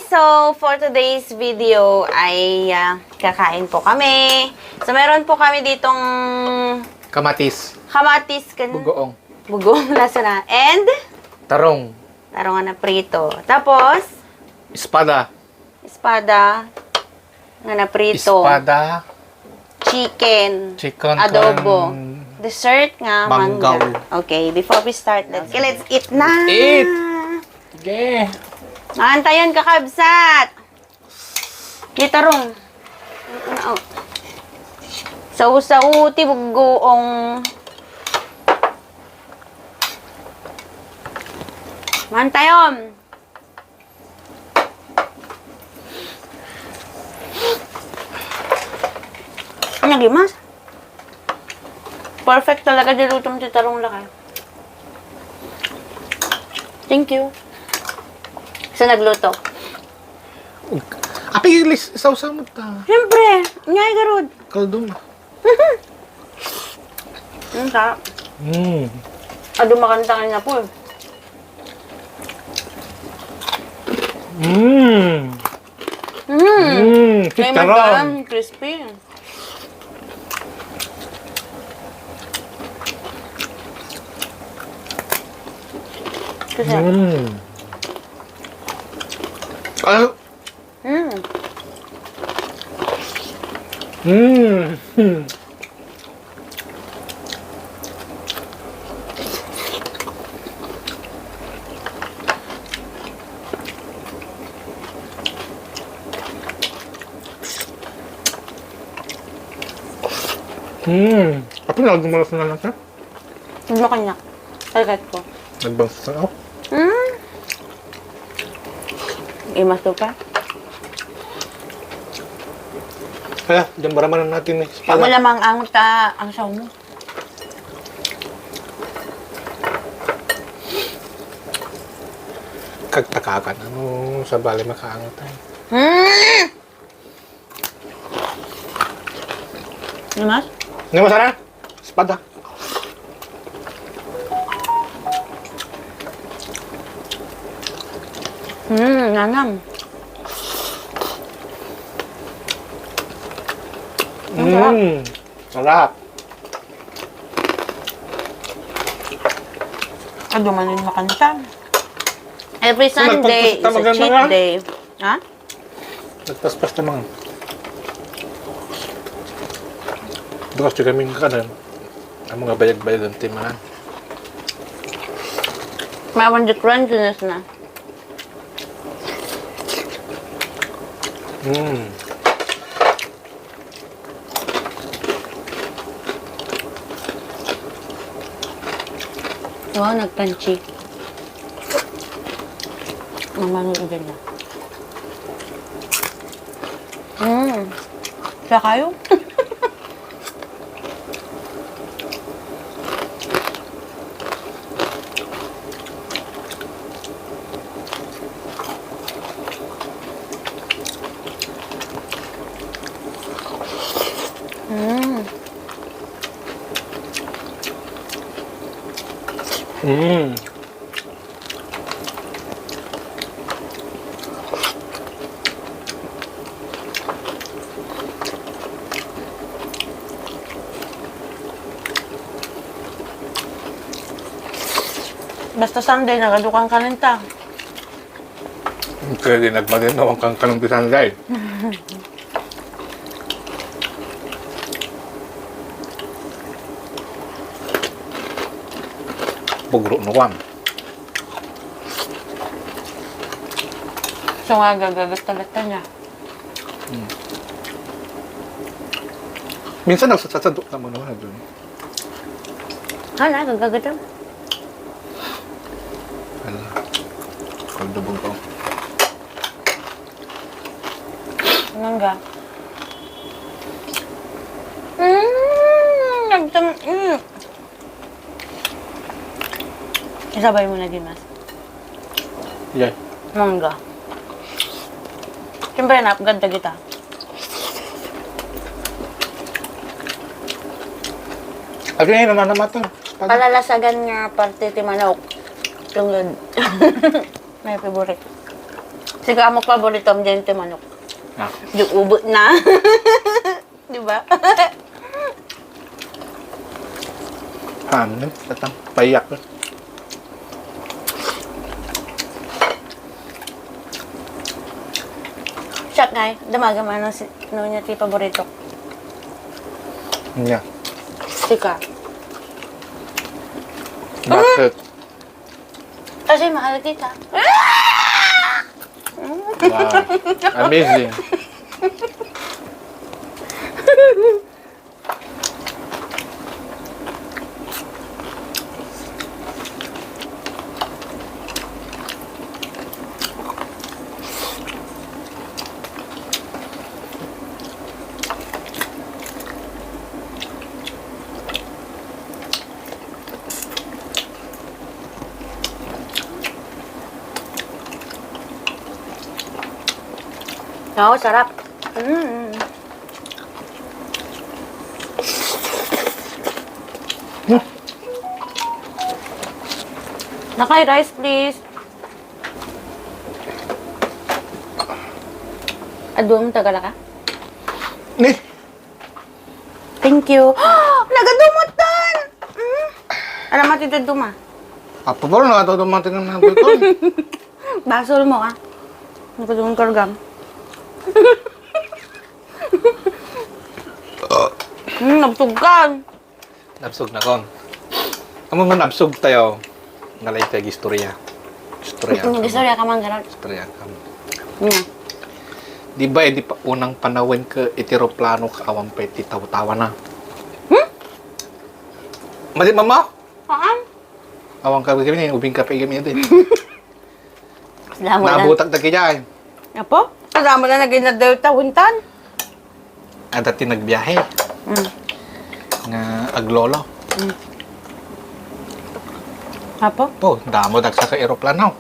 So for today's video ay kakain po kami. So meron po kami ditong Kamatis. Bugoong. Bugoong. Bugoong lasa na. And Tarong. tarongan na prito. Tapos Espada. espada nga na prito. Espada. Chicken. Chicken. Adobo. kan Dessert nga Manggaw. mangga. Okay, before we start, let's eat na. Eat. Okay. Maantayan ka, kabsat. Gitarong. Sau-sauti, bugoong. Maantayon. Ano, gimas? Perfect talaga dilutong titarong lakay. Thank you. Sa nagluto. Api ilis isaw-saw mo ta. Siyempre, ngay garod. Kaldong. Sarap. Ado makantangan na po. May Chicharon. magkalang crispy. Kasi, Ah. Apa lagi malas na lang ka? hindi mo kanya. Talagat ko. Nagbangsa ako. Imasto pa. Kaya, diyan baraman natin eh. Pag malamang ang saw mo. Kagtakakan. Ano sa bali makaangat tayo. Mas? Hindi mo sana? Espada. Nanam. Sarap. Ado man yung makanta. Every Sunday is a Nagpagpas- cheat tamagan day. Ha? Nagpaspas na mga. Bukas juga kaming kanan. Ang mga bayag-bayag ng timahan. May awan di crunchiness na. Wow, nag-crunchy. Mamano din na. Siya kayo? Basta Sunday, nagadukang kaninta. Kaya din nagmadin na ang kangkanong bisanday. Bugro na kwan. So nga, gagagas talaga niya. Minsan nagsasadok naman naman doon. Hala, gagagas mo. Ano? Kaldubong ko. Nangga. Isabay mo na, Dimas. Yeah. Mangga. Siyempre, napaganda kita. Ano yun, nananamatan? Palalasagan nga parte ti manok. Tungod. May favorite. Sige, amo paborito ang dente manok. Ah. Yung ubo na. Di ba? Ano? Tatang payak. Shot nga damaga man ang no niya ti paborito. Yeah. Sika. Bakit? Kasi mahal kita. Wow. Amazing. Oo, sarap. Mm. Nakay rice, please. Aduan mo tagala ka? Ni. Thank you. Nagadumutan! Mm. Alam mo, tito duma. Apa ba na ito dumating ng bulton? Basol mo, ah. Nagadumang kargam. Nabsugan. Nabsog na kon. Amo man nabsog tayo. Nalay tayo istorya. Istorya. Istorya ka man ganun. Istorya ka. Yeah. Di ba, di pa unang panahon ka itiroplano ka awang pa ititaw-tawa na? Mati mama? Saan? Awang ka kami, ubing ka pa kami ito. Salamat na. Nabutak na kaya. Apo? Kasama na naging na Delta Wintan. At dati nagbiyahe. Nga aglolo. Apo? Oh, damo dagsa ka aeroplano.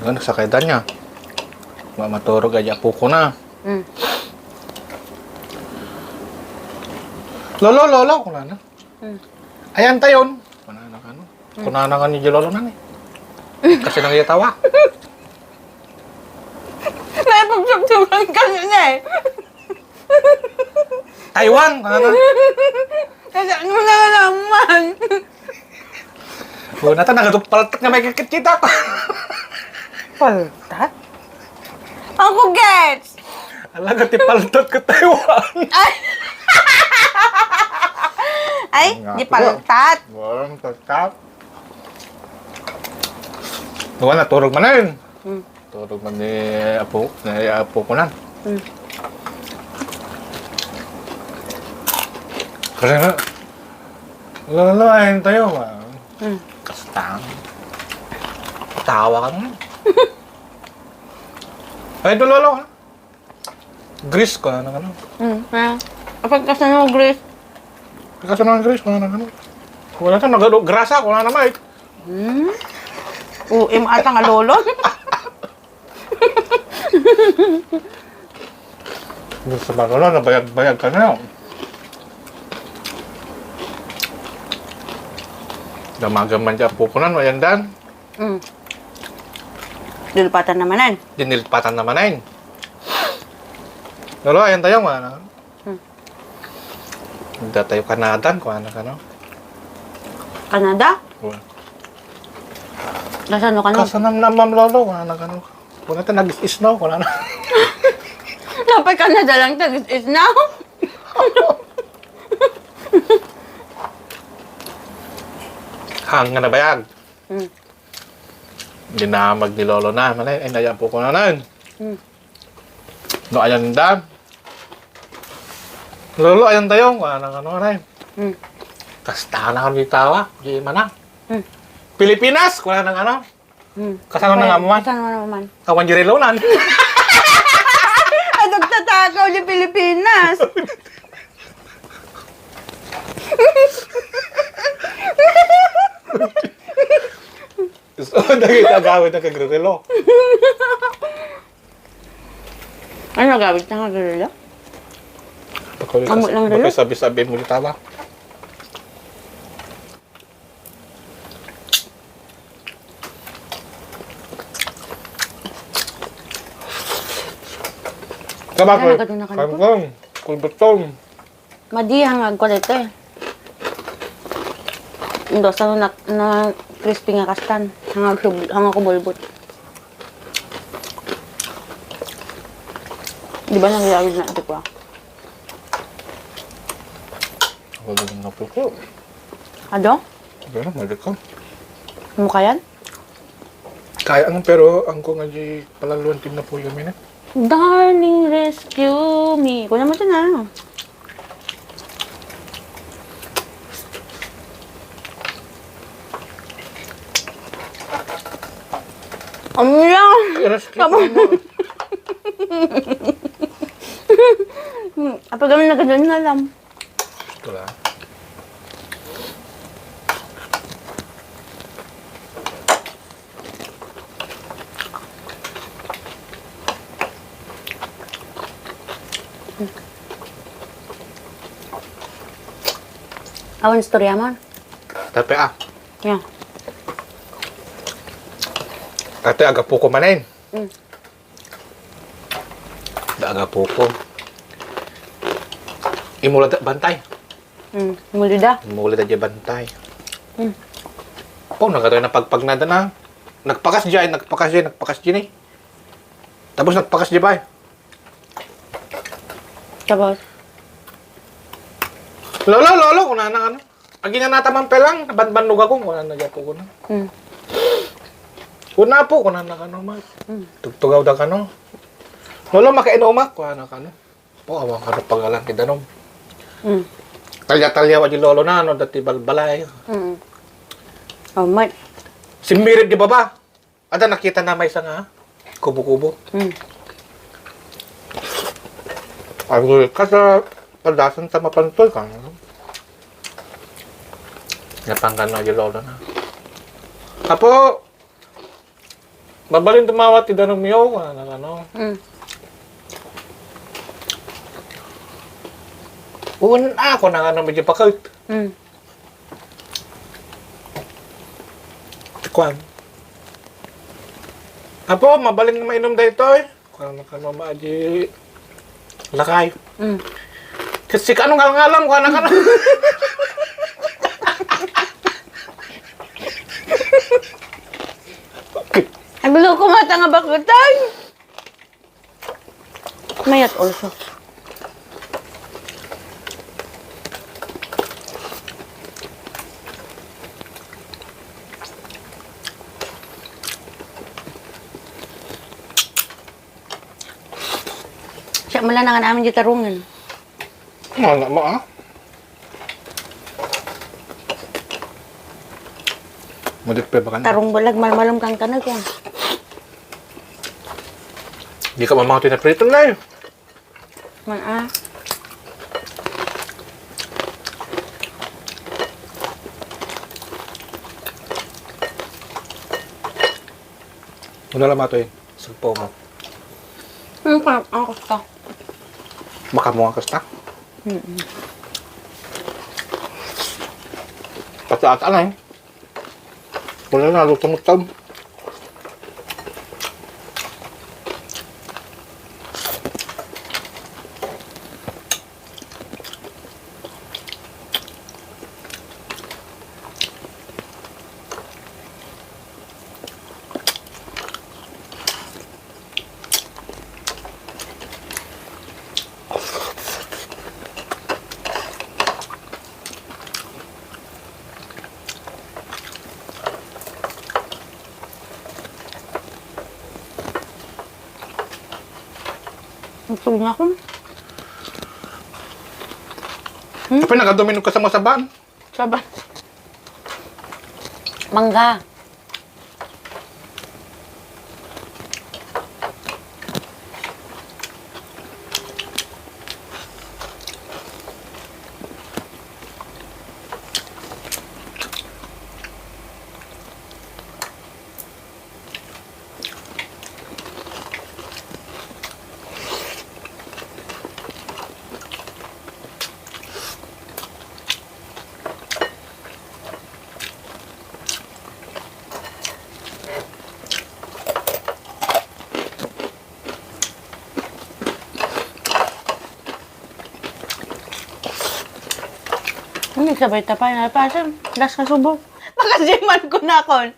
Ganun sa kaidan niya. Maturog aja po ko na. Lolo, kuna na. Ayan tayon. Kuna na ka no. Kuna na ka ni lolo na ni. Kasi nang tawa. May pagsabtugan ka na eh. Taiwan! Kuna na. Kasi ano na naman? Kuna ta nagatupaltak na may kakita ko. Paltat? Ako gets! Alaga ti paltot ko Taiwan. Ay, di paltat. Walang paltat. Nuwan na, turog man na yun. Turog man ni Apo ko nan. Kasi nga, lolo, ayun tayo. Kastang. Tawa ka naman. Ay, ito lolo. Grease ko na ano. Kapag kasi mo, Grace. Kasi naman grease ko na ano. Wala ka, grasa ko na naman. Ata nga lolo. Sa bagalo, nabayag-bayag ka na yun. Damagan man dyan pupunan, wayandan. Dilpatan namanan. Dinilpatan naman na yun. Lolo, ayan tayo, wala na. Hindi tayo Kanadan, kung ano ka, no? Canada? Wala. Nasaan ka no? Kasanam na, ma'am lolo, wala na ka, no? Kung natin nag-is-snow, wala na. Napay Canada lang to. This is now? Hang nga na bayag. Dinamag ni lolo na. Malay, ay naya po ko na nan. No, ayan da. Lolo, ayan tayo. Wala na ka, no? Kastahan na kami tawa. Di mana. Pilipinas, wala na ano. Kasano na nga mo man. Kasano na man. Kawan jirilonan. Ay, nagtatakaw ni Pilipinas. So, nakita gawin ng kagririlo. Ano gawin na nga gano'n? Amot lang rilo? Bakit sabi-sabi mo yung tawa? Kabako. Ano, kaduna ka na po? Kangkong. Kulbutong. Madi hangag ko dito eh. Ando sa na crispy nga kastan. Hangag ko bulbot. Di ba nangyayari na ito ko? Wala na po ko. Ado? Pero mali ko. Mukha yan? Kaya ang pero ang ko nga di palaluan team na po yung minute. Darling, rescue me. Kuna mo ito na. I-rescue Tama. mo. Apa kami na ganun na lang. Ito lang. Awan storya mo. Tapi Yeah. ate aga po ko manin. Mm. Aga po ko. Imulad bantay. Muli da. Imulad aja bantay. Mm. Oh, nagkataon na pagpagnada na. Nagpakas dyan. Eh. Tapos nagpakas dyan ba? Tapos. Lolo, kuna na ano. Agi na nataman pelang, nabanbanog ako, kuna na dyan po kuna. Kuna po, kuna na kano, ma. Tugtugaw da kano. Lolo, makainumak, kuna na kano. Po, awang kano pagalang kidanom. Talya-talya wa di lolo na, ano, dati balbalay. Oh, mat. Simbirit di ba ba? Ada nakita na may isang kubo-kubo. Ay, kasa padasan sa mapantol ka. Napangkan na di lolo na. Apo, babalin tumawat ti danong miyaw, ano. Uwan ako na ano medyo pakalt. Tikwan. Apo, mabalin na mainom dahito eh. Kung ano maaji lakay. Kasi kano ngalang-ngalang kung ano. Ang bilo ko mata nga bakutan. Mayat also. Siya mula na nga namin di tarungan. Ano mo Mudit pa ba ka na? Tarong balag malmalom kang kanag ko. Di ka mamangti na prito na eh. Man Una lang mato eh. Sugpo mo. Parang ang gusto. Makamuha ka sta? Pataat na eh. Wala na, lutong-lutong. Gusto niya ako. Kapag nagadominom ka sa masabaan. Saban. Mangga. sabay tapay na pasam. Das ka subo. Makasiman ko na kon.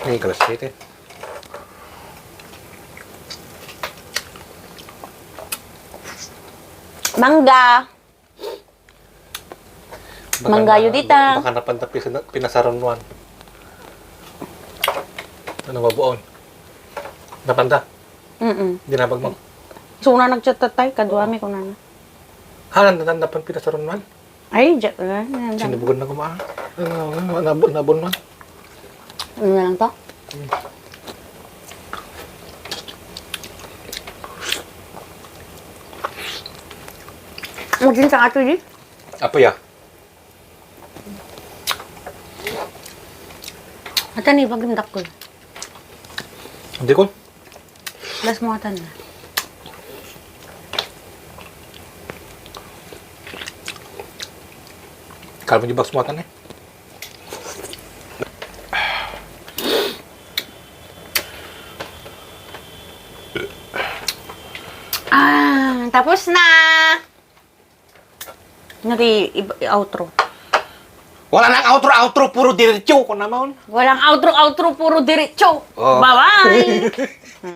Ini kelas itu. Mangga. Mangga yun dita. Baka napantap pinasarunuan. Ano ba buon? Napanta? Di na pagmang. So, una nagchat-tatay, kaduami ko na. Napan pinasarunuan? Ay, jet na. Sinibugan na kumaan. Nabon man. Ano na lang to? Magsin sa ato, di? Apa ya? Atan ni, pag-imdak ko. Hindi ko. Las mo atan na. Kalau menjebak semuatan eh. Tapos na! Nari, outro. Wala nang outro, puro diretso ko naman. Walang outro, puro diretso. Oh. Bye-bye!